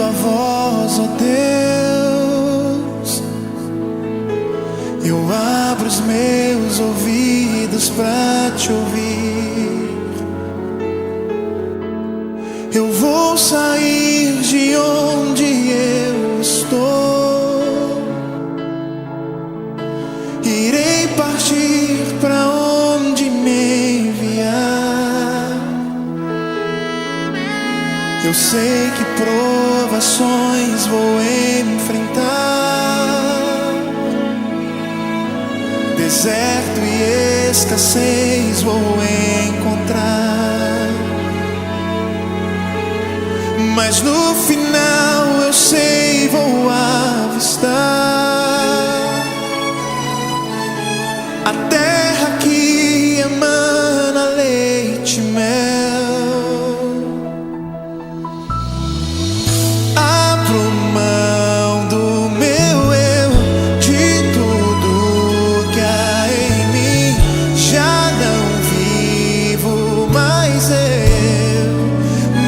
tua voz, ó Deus, eu abro os meus ouvidos pra te ouvir. Eu vou sair de onde eu estou, irei partir pra onde me enviar. Eu sei que provações vou enfrentar, deserto e escassez vou encontrar, mas no final eu sei vou avistar a terra que emana leite e mel. Abro mão do meu eu, de tudo que há em mim. Já não vivo mais eu,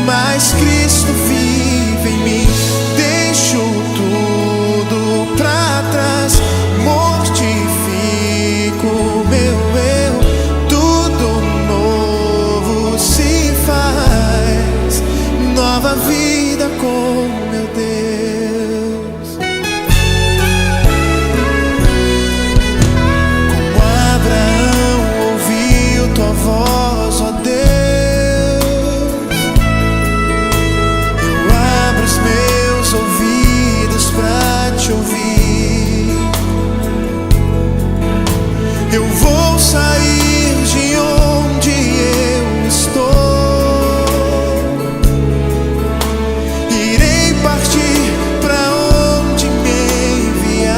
mas Cristo vive em mim. Deixo tudo pra trás, mortifico meu eu, tudo novo se faz, nova vida com meu Deus. Como Abraão ouviu tua voz, ó Deus, eu abro os meus ouvidos pra te ouvir. Eu vou sair de onde eu estou, irei partir pra onde me enviar.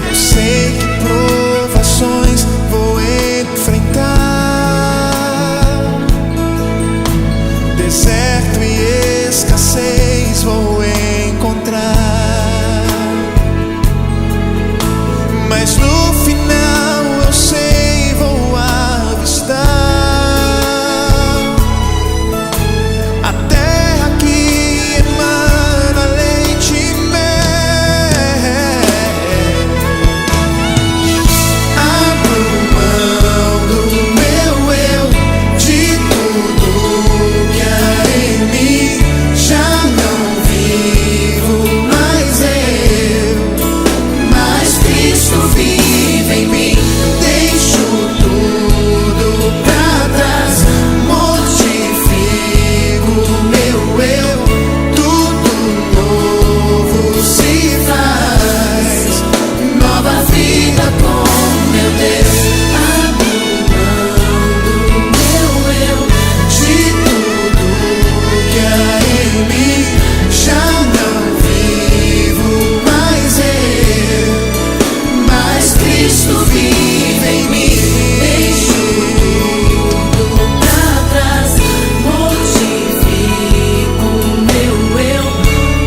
Eu sei que provações vou enfrentar, deserto e escassez vou encontrar, mas no final eu sei vou avistar a terra que emana leite e mel. Abro mão do meu eu, de tudo que há em mim. Já não vivo mais eu, mas Cristo vive em mim. Deixo tudo pra trás, mortifico meu eu, tudo novo se faz, nova vida com meu Deus. Abro mão do meu eu, de tudo que há em mim. Já não vivo mais eu, mas Cristo vive em mim. Deixo tudo pra trás, mortifico meu eu,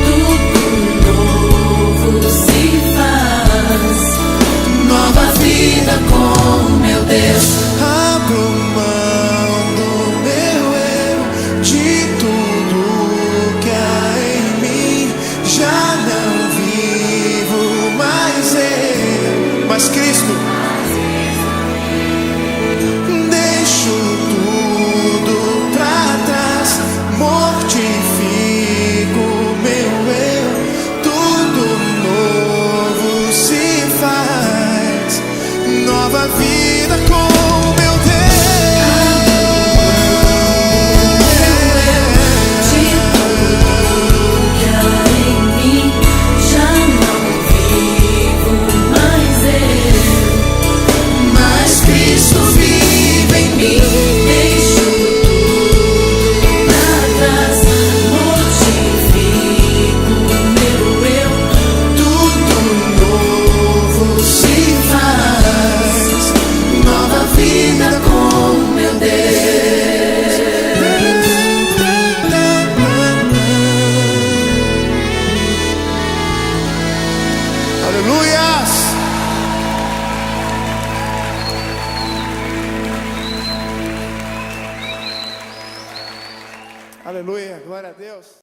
tudo novo se faz, nova vida com meu Deus. Abro mão do meu eu, de tudo que há em mim. Já não vivo mais eu, mas Cristo. Deixo tudo pra trás, mortifico meu eu, tudo novo se faz, nova vida com meu Deus. Aleluia, glória a Deus.